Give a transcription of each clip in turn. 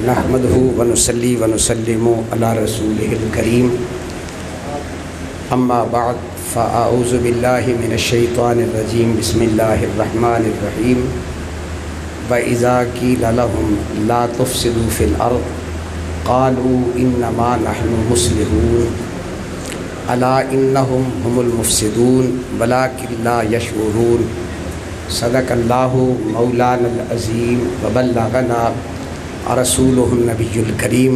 نحمدہ ونصلی ونسلم علی رسولہ الکریم اما بعد فاعوذ باللہ من الشیطان الرجیم بسم اللہ الرحمن الرحیم وَإِذَا قِيلَ لَهُمْ لَا تُفْسِدُوا فِي الْأَرْضِ قَالُوا إِنَّمَا نَحْنُ مُصْلِحُونَ أَلَا إِنَّهُمْ هُمُ الْمُفْسِدُونَ وَلَكِنْ لَا يَشْعُرُونَ صدق اللہ مولانا العظیم وبلغنا رسولہ النبی الکریم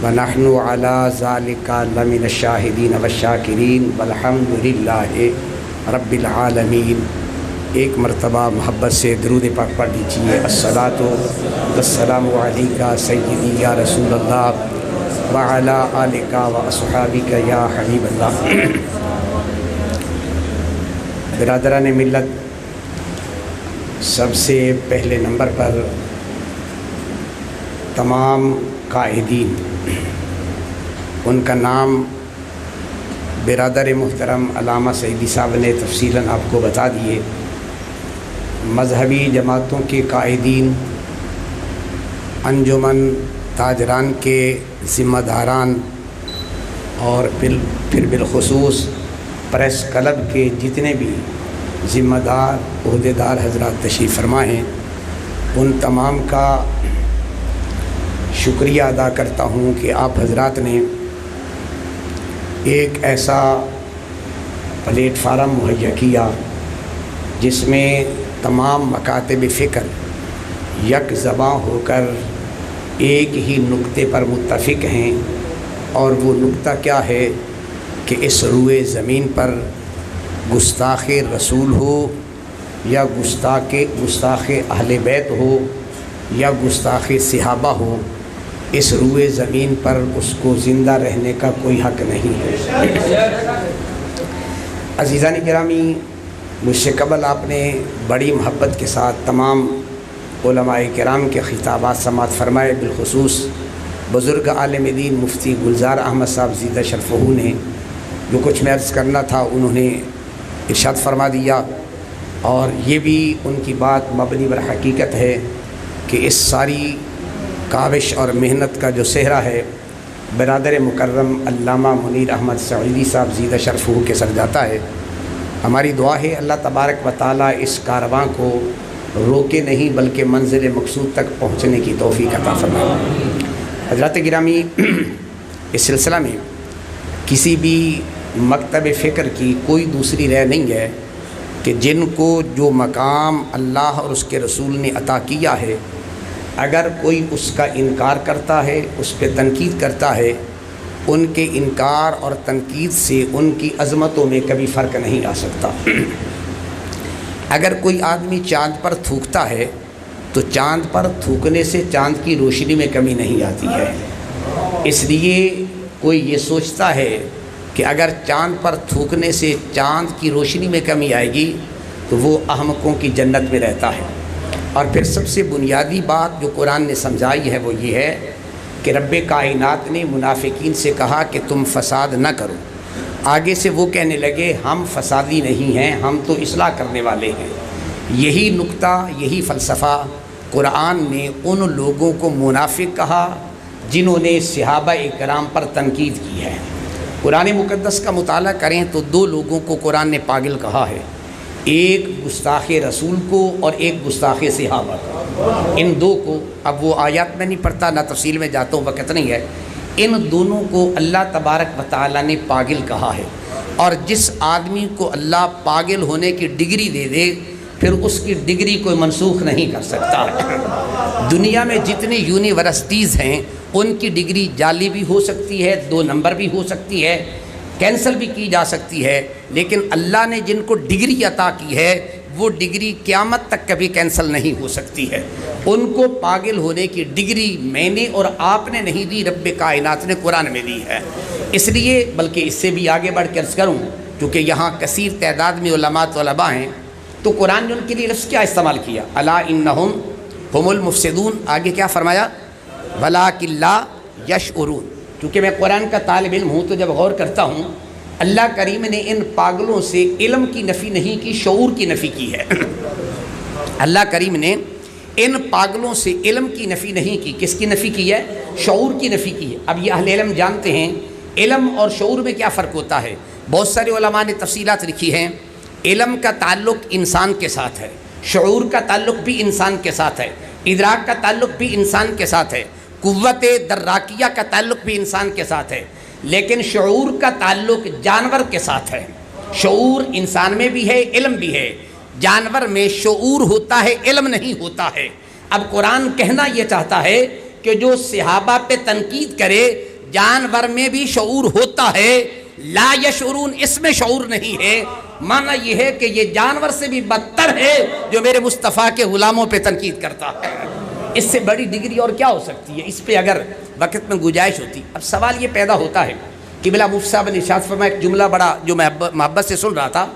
ونحن علی ذالک لمن الشاہدین والشاکرین والحمد للہ رب العالمین۔ ایک مرتبہ محبت سے درود پاک پڑھ لیجیے۔ الصلاۃ والسلام علیکہ سیدی یا رسول اللہ وعلی آلک واصحابک یا حبیب اللہ۔ برادران ملت، سب سے پہلے نمبر پر تمام قائدین، ان کا نام برادر محترم علامہ سعیدی صاحب نے تفصیلاً آپ کو بتا دیے۔ مذہبی جماعتوں کے قائدین، انجمن تاجران کے ذمہ داران اور پھر بالخصوص پریس کلب کے جتنے بھی ذمہ دار عہدیدار حضرات تشریف فرما ہیں، ان تمام کا شکریہ ادا کرتا ہوں کہ آپ حضرات نے ایک ایسا پلیٹ فارم مہیا کیا جس میں تمام مکاتب فکر یک زباں ہو کر ایک ہی نقطے پر متفق ہیں، اور وہ نقطہ کیا ہے کہ اس روئے زمین پر گستاخ رسول ہو یا گستاخ اہل بیت ہو یا گستاخ صحابہ ہو، اس روئے زمین پر اس کو زندہ رہنے کا کوئی حق نہیں ہے۔ عزیزان گرامی، مجھ سے قبل آپ نے بڑی محبت کے ساتھ تمام علماء کرام کے خطابات سماعت فرمائے، بالخصوص بزرگ عالم دین مفتی گلزار احمد صاحب زیدہ شرفہ نے جو کچھ میں عرض کرنا تھا انہوں نے ارشاد فرما دیا، اور یہ بھی ان کی بات مبنی بر حقیقت ہے کہ اس ساری کاوش اور محنت کا جو صحرا ہے برادر مکرم علامہ منیر احمد سعیدی صاحب زیدہ شرفہ کے سر جاتا ہے۔ ہماری دعا ہے اللہ تبارک و تعالیٰ اس کارواں کو روکے نہیں بلکہ منزل مقصود تک پہنچنے کی توفیق عطا فرمائے۔ حضرات گرامی، اس سلسلہ میں کسی بھی مکتب فکر کی کوئی دوسری رائے نہیں ہے کہ جن کو جو مقام اللہ اور اس کے رسول نے عطا کیا ہے، اگر کوئی اس کا انکار کرتا ہے، اس پہ تنقید کرتا ہے، ان کے انکار اور تنقید سے ان کی عظمتوں میں کبھی فرق نہیں آ سکتا۔ اگر کوئی آدمی چاند پر تھوکتا ہے تو چاند پر تھوکنے سے چاند کی روشنی میں کمی نہیں آتی ہے۔ اس لیے کوئی یہ سوچتا ہے کہ اگر چاند پر تھوکنے سے چاند کی روشنی میں کمی آئے گی تو وہ احمقوں کی جنت میں رہتا ہے۔ اور پھر سب سے بنیادی بات جو قرآن نے سمجھائی ہے وہ یہ ہے کہ رب کائنات نے منافقین سے کہا کہ تم فساد نہ کرو، آگے سے وہ کہنے لگے ہم فسادی نہیں ہیں، ہم تو اصلاح کرنے والے ہیں۔ یہی نقطہ، یہی فلسفہ قرآن نے ان لوگوں کو منافق کہا جنہوں نے صحابہ کرام پر تنقید کی ہے۔ قرآن مقدس کا مطالعہ کریں تو دو لوگوں کو قرآن نے پاگل کہا ہے، ایک گستاخ رسول کو اور ایک گستاخ صحابہ کو۔ ان دو کو، اب وہ آیات میں نہیں پڑھتا، نہ تفصیل میں جاتا ہوں، وقت نہیں ہے، ان دونوں کو اللہ تبارک و تعالیٰ نے پاگل کہا ہے۔ اور جس آدمی کو اللہ پاگل ہونے کی ڈگری دے دے پھر اس کی ڈگری کوئی منسوخ نہیں کر سکتا۔ دنیا میں جتنی یونیورسٹیز ہیں ان کی ڈگری جعلی بھی ہو سکتی ہے، 2 نمبر بھی ہو سکتی ہے، کینسل بھی کی جا سکتی ہے، لیکن اللہ نے جن کو ڈگری عطا کی ہے وہ ڈگری قیامت تک کبھی کینسل نہیں ہو سکتی ہے۔ ان کو پاگل ہونے کی ڈگری میں نے اور آپ نے نہیں دی، رب کائنات نے قرآن میں دی ہے۔ اس لیے بلکہ اس سے بھی آگے بڑھ کے عرض کروں، کیونکہ یہاں کثیر تعداد میں علماء طلباء ہیں، تو قرآن نے ان کے لیے لفظ کیا استعمال کیا؟ الا انہم ہم المفسدون، آگے کیا فرمایا؟ ولکن لا یشعرون۔ کیونکہ میں قرآن کا طالب علم ہوں تو جب غور کرتا ہوں اللہ کریم نے ان پاگلوں سے علم کی نفی نہیں کی، شعور کی نفی کی ہے۔ اللہ کریم نے ان پاگلوں سے علم کی نفی نہیں کی، کس کی نفی کی ہے؟ شعور کی نفی کی ہے۔ اب یہ اہل علم جانتے ہیں علم اور شعور میں کیا فرق ہوتا ہے۔ بہت سارے علماء نے تفصیلات لکھی ہیں۔ علم کا تعلق انسان کے ساتھ ہے، شعور کا تعلق بھی انسان کے ساتھ ہے، ادراک کا تعلق بھی انسان کے ساتھ ہے، قوت دراکیہ کا تعلق بھی انسان کے ساتھ ہے، لیکن شعور کا تعلق جانور کے ساتھ ہے۔ شعور انسان میں بھی ہے، علم بھی ہے، جانور میں شعور ہوتا ہے، علم نہیں ہوتا ہے۔ اب قرآن کہنا یہ چاہتا ہے کہ جو صحابہ پہ تنقید کرے جانور میں بھی شعور ہوتا ہے، لا یشعرون، اس میں شعور نہیں ہے، معنی یہ ہے کہ یہ جانور سے بھی بدتر ہے جو میرے مصطفیٰ کے غلاموں پہ تنقید کرتا ہے۔ اس سے بڑی ڈگری اور کیا ہو سکتی ہے؟ اس پہ اگر وقت میں گنجائش ہوتی۔ اب سوال یہ پیدا ہوتا ہے کہ بلا مفتی صاحب نے ارشاد فرمایا، ایک جملہ بڑا جو میں محبت سے سن رہا تھا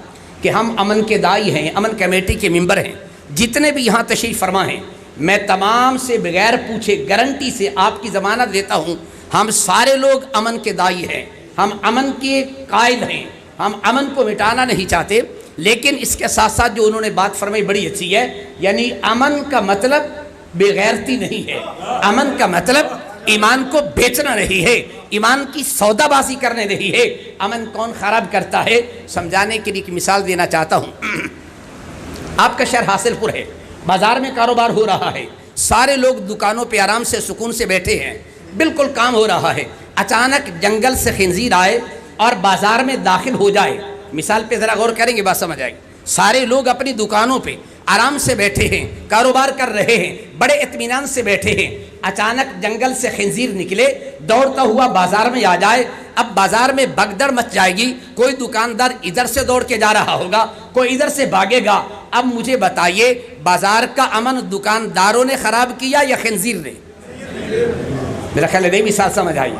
کہ ہم امن کے داعی ہیں، امن کمیٹی کے ممبر ہیں، جتنے بھی یہاں تشریف فرما ہیں، میں تمام سے بغیر پوچھے گارنٹی سے آپ کی ضمانت دیتا ہوں، ہم سارے لوگ امن کے داعی ہیں، ہم امن کے قائل ہیں، ہم امن کو مٹانا نہیں چاہتے، لیکن اس کے ساتھ ساتھ جو انہوں نے بات فرمائی بڑی اچھی ہے، یعنی امن کا مطلب بے غیرتی نہیں ہے، امن کا مطلب ایمان کو بیچنا نہیں ہے، ایمان کی سودا بازی کرنے نہیں ہے۔ امن کون خراب کرتا ہے؟ سمجھانے کے لیے ایک مثال دینا چاہتا ہوں۔ آپ کا شہر حاصل پور ہے، بازار میں کاروبار ہو رہا ہے، سارے لوگ دکانوں پہ آرام سے سکون سے بیٹھے ہیں، بالکل کام ہو رہا ہے، اچانک جنگل سے خنزیر آئے اور بازار میں داخل ہو جائے۔ مثال پہ ذرا غور کریں گے بات سمجھ آئے گی۔ سارے لوگ اپنی دکانوں پہ آرام سے بیٹھے ہیں، کاروبار کر رہے ہیں، بڑے اطمینان سے بیٹھے ہیں، اچانک جنگل سے خنزیر نکلے، دوڑتا ہوا بازار میں آ جائے۔ اب بازار میں بھگدڑ مچ جائے گی، کوئی دکاندار ادھر سے دوڑ کے جا رہا ہوگا، کوئی ادھر سے بھاگے گا۔ اب مجھے بتائیے بازار کا امن دکانداروں نے خراب کیا یا خنزیر نے؟ میرا خیال ہے نہیں مثال سمجھ آئی۔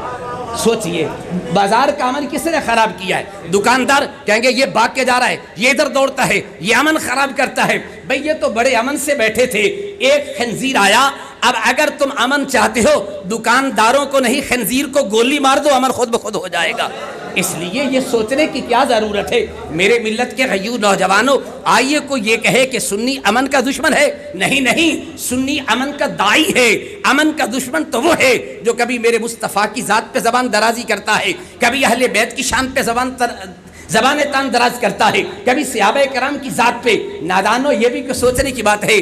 سوچئے بازار کا امن کس نے خراب کیا ہے؟ دکاندار کہیں گے یہ بھاگ کے جا رہا ہے، یہ ادھر دوڑتا ہے، یہ امن خراب کرتا ہے۔ بھئی یہ تو بڑے امن سے بیٹھے تھے، ایک خنزیر آیا۔ اب اگر تم امن چاہتے ہو، دکانداروں کو نہیں خنزیر کو گولی مار دو، امن خود بخود ہو جائے گا۔ اس لیے یہ سوچنے کی کیا ضرورت ہے؟ میرے ملت کے غیور نوجوانوں، آئیے کوئی یہ کہے کہ سنی امن کا دشمن ہے؟ نہیں، سنی امن کا داعی ہے۔ امن کا دشمن تو وہ ہے جو کبھی میرے مصطفیٰ کی ذات پہ زبان درازی کرتا ہے، کبھی اہل بیت کی شان پہ زبان تان دراز کرتا ہے، کبھی صحابہ کرام کی ذات پہ۔ نادانوں، یہ بھی سوچنے کی بات ہے۔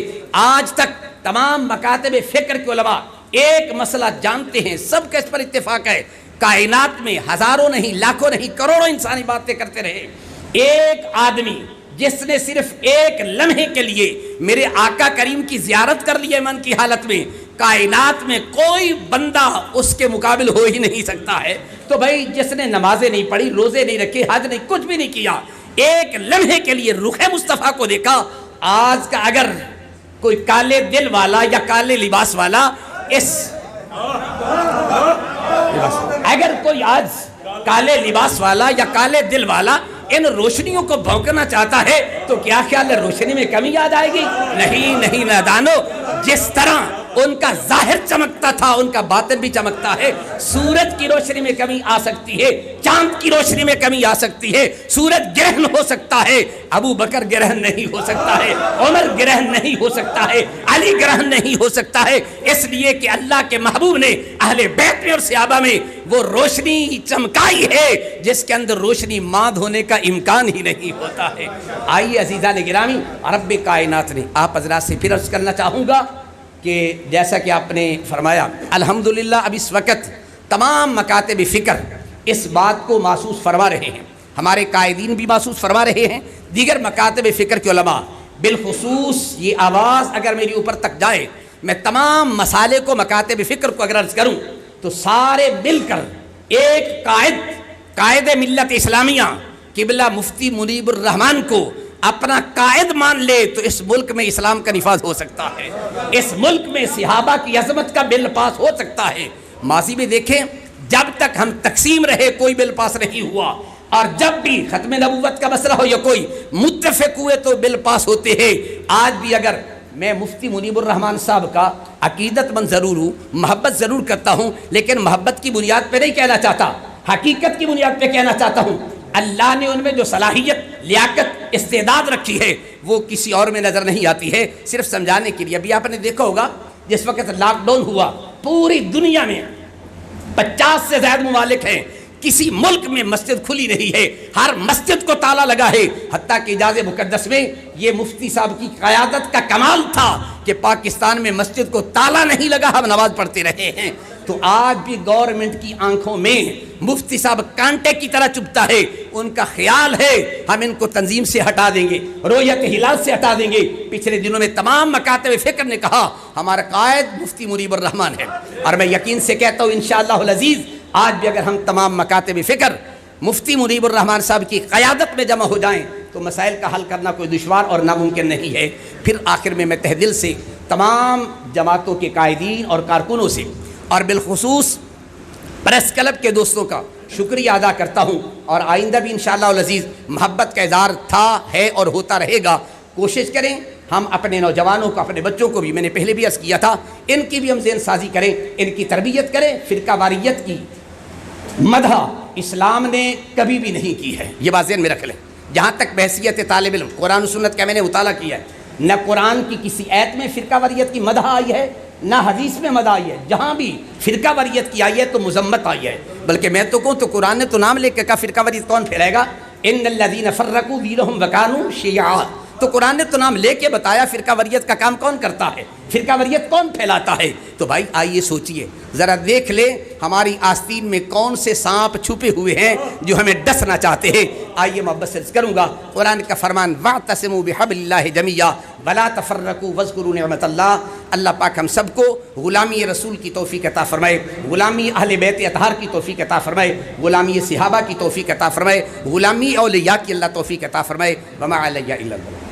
آج تک تمام مکاتب فکر کے علماء ایک مسئلہ جانتے ہیں، سب کا اس پر اتفاق ہے، کائنات میں ہزاروں نہیں، لاکھوں نہیں، کروڑوں انسانی باتیں کرتے رہے، ایک آدمی جس نے صرف ایک لمحے کے لیے میرے آقا کریم کی زیارت کر لی امن کی حالت میں، کائنات میں کوئی بندہ اس کے مقابل ہو ہی نہیں سکتا ہے۔ تو بھائی جس نے نمازیں نہیں پڑھی، روزے نہیں رکھے، حج نہیں، کچھ بھی نہیں کیا، ایک لمحے کے لیے رخ مصطفیٰ کو دیکھا۔ آج کا اگر کوئی کالے دل والا یا کالے لباس والا اگر کوئی آج کالے لباس والا یا کالے دل والا ان روشنیوں کو بھونکنا چاہتا ہے تو کیا خیال ہے روشنی میں کمی آ جائے گی؟ نہیں نادانو، جس طرح ان کا ظاہر چمکتا تھا ان کا باطن بھی چمکتا ہے۔ سورج کی روشنی میں کمی آ سکتی ہے، چاند کی روشنی میں کمی آ سکتی ہے، سورج گرہن ہو سکتا ہے، ابو بکر گرہن نہیں ہو سکتا ہے، عمر گرہن نہیں ہو سکتا ہے، علی گرہن نہیں ہو سکتا ہے، اس لیے کہ اللہ کے محبوب نے اہل بیت میں اور صحابہ میں وہ روشنی چمکائی ہے جس کے اندر روشنی ماند ہونے کا امکان ہی نہیں ہوتا ہے۔ آئیے عزیزان گرامی، رب کائنات نے آپ حضرات سے پھر عرض کرنا چاہوں گا کہ جیسا کہ آپ نے فرمایا الحمدللہ اب اس وقت تمام مکاتب فکر اس بات کو محسوس فرما رہے ہیں، ہمارے قائدین بھی محسوس فرما رہے ہیں، دیگر مکاتب فکر کے علماء بالخصوص یہ آواز اگر میری اوپر تک جائے، میں تمام مسالے کو مکاتب فکر کو اگر عرض کروں تو سارے مل کر ایک قائد ملت اسلامیہ قبلہ مفتی منیب الرحمان کو اپنا قائد مان لے تو اس ملک میں اسلام کا نفاذ ہو سکتا ہے، اس ملک میں صحابہ کی عظمت کا بل پاس ہو سکتا ہے۔ ماضی میں دیکھیں جب تک ہم تقسیم رہے کوئی بل پاس نہیں ہوا، اور جب بھی ختم نبوت کا مسئلہ ہو یا کوئی متفق ہوئے تو بل پاس ہوتے ہیں۔ آج بھی اگر میں مفتی منیب الرحمان صاحب کا عقیدت مند ضرور ہوں، محبت ضرور کرتا ہوں، لیکن محبت کی بنیاد پہ نہیں کہنا چاہتا، حقیقت کی بنیاد پہ کہنا چاہتا ہوں۔ اللہ نے ان میں جو صلاحیت، لیاقت، استعداد رکھی ہے وہ کسی اور میں نظر نہیں آتی ہے۔ صرف سمجھانے کے لیے، ابھی آپ نے دیکھا ہوگا جس وقت لاک ڈاؤن ہوا پوری دنیا میں 50 سے زائد ممالک ہیں، کسی ملک میں مسجد کھلی نہیں ہے، ہر مسجد کو تالا لگا ہے۔ حتیٰ کہ اعجاز مقدس میں یہ مفتی صاحب کی قیادت کا کمال تھا کہ پاکستان میں مسجد کو تالا نہیں لگا، ہم نماز پڑھتے رہے ہیں۔ تو آج بھی گورنمنٹ کی آنکھوں میں مفتی صاحب کانٹے کی طرح چبھتا ہے، ان کا خیال ہے ہم ان کو تنظیم سے ہٹا دیں گے، رؤیت ہلال سے ہٹا دیں گے۔ پچھلے دنوں میں تمام مکاتب فکر نے کہا ہمارا قائد مفتی منیب الرحمان ہے، اور میں یقین سے کہتا ہوں انشاءاللہ العزیز آج بھی اگر ہم تمام مکاتب فکر مفتی منیب الرحمان صاحب کی قیادت میں جمع ہو جائیں تو مسائل کا حل کرنا کوئی دشوار اور ناممکن نہیں ہے۔ پھر آخر میں تہ دل سے تمام جماعتوں کے قائدین اور کارکنوں سے اور بالخصوص پریس کلب کے دوستوں کا شکریہ ادا کرتا ہوں، اور آئندہ بھی انشاءاللہ العزیز محبت کا اظہار تھا، ہے اور ہوتا رہے گا۔ کوشش کریں ہم اپنے نوجوانوں کو، اپنے بچوں کو بھی، میں نے پہلے بھی عرض کیا تھا، ان کی بھی ہم ذہن سازی کریں، ان کی تربیت کریں۔ فرقہ واریت کی مدح اسلام نے کبھی بھی نہیں کی ہے، یہ بات ذہن میں رکھ لیں۔ جہاں تک بحثیت طالب علم، قرآن و سنت کا میں نے مطالعہ کیا ہے، نہ قرآن کی کسی آیت میں فرقہ واریت کی مدح آئی ہے، نہ حدیث میں مدح آئی ہے۔ جہاں بھی فرقہ واریت کی آئی ہے تو مذمت آئی ہے، بلکہ میں تو کہوں تو قرآن نے تو نام لے کے کہا فرقہ واریت کون پھیلائے گا، ان الذین فرقوا دینہم وکانوا شیعا، تو قرآن نے تو نام لے کے بتایا فرقہ واریت کا کام کون کرتا ہے، فرقہ واریت کون پھیلاتا ہے۔ تو بھائی آئیے سوچئے، ذرا دیکھ لیں ہماری آستین میں کون سے سانپ چھپے ہوئے ہیں جو ہمیں ڈسنا چاہتے ہیں۔ آئیے محبت سے عرض کروں گا، قرآن کا فرمان وَاعْتَصِمُوا بِحَبْلِ اللَّهِ جَمِيعًا وَلَا تَفَرَّقُوا وَاذْكُرُوا نِعْمَتَ اللَّهِ۔ اللہ پاک ہم سب کو غلامی رسول کی توفیق عطا فرمائے، غلامی اہل بیت اطہار کی توفیق عطا فرمائے، غلامی صحابہ کی توفیق عطا فرمائے، غلامی اولیاء کی اللہ توفیق عطا فرمائے۔ وَمَا عَلَيَّ إِلَّا الْبَلَاغُ۔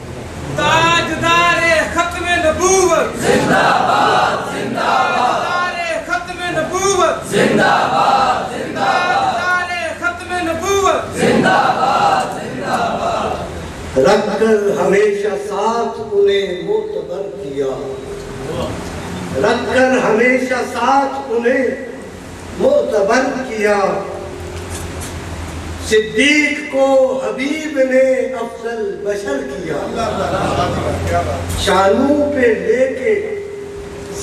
تاجدار ختم نبوت زندہ باد، زندہ باد، تاجدار ختم نبوت زندہ باد، زندہ باد، تاجدار ختم نبوت زندہ باد، زندہ باد۔ رکھ کر ہمیشہ ساتھ انہیں معتبر کیا، رکھ کر ہمیشہ ساتھ انہیں معتبر کیا، صدیق کو حبیب نے افضل بشر کیا، شانوں پہ لے کے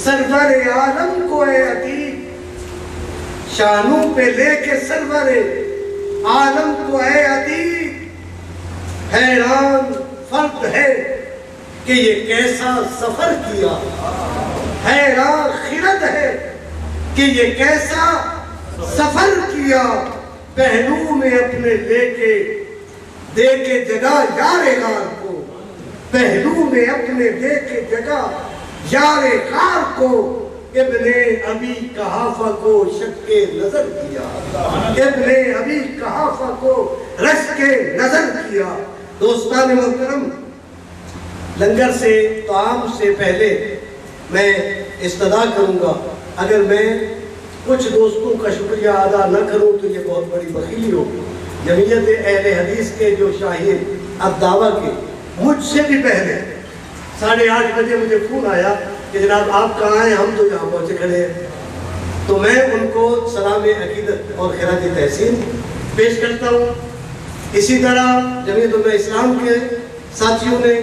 سرور عالم کو اے عتیق، شانوں پہ لے کے سرور عالم کو اے عتیق، حیران فرد ہے کہ یہ کیسا سفر کیا، حیران خرد ہے کہ یہ کیسا سفر کیا، پہلو میں اپنے لے کے دے کے جگہ یار غار کو، پہلو میں اپنے دے کے جگہ یار غار کو، ابن ابی قحافہ کو شک نظر کیا، ابن ابی قحافہ کو رشک نظر کیا۔ دوستان محترم، لنگر سے طعام سے پہلے میں استدا کروں گا، اگر میں کچھ دوستوں کا شکریہ ادا نہ کروں تو یہ بہت بڑی بخیلی ہوگی۔ جمعیت اہل حدیث کے جو شاہین الدعوہ کے مجھ سے بھی پہلے 8:30 بجے مجھے فون آیا کہ جناب آپ کہاں ہیں، ہم تو یہاں پہنچے کھڑے ہیں، تو میں ان کو سلام عقیدت اور خراج تحسین پیش کرتا ہوں۔ اسی طرح جمعیت اسلام کے ساتھیوں نے،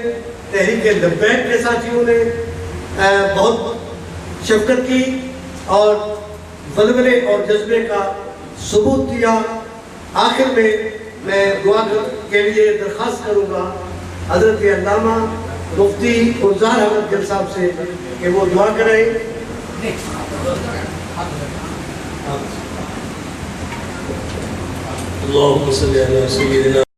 تحریک لبیک کے ساتھیوں نے بہت شفقت کی اور ولولے اور جذبے کا ثبوت دیا۔ آخر میں دعا کے لیے درخواست کروں گا حضرت علامہ مفتی گلزار احمد گل صاحب سے کہ وہ دعا کریں۔ اللہم صلی علی سیدنا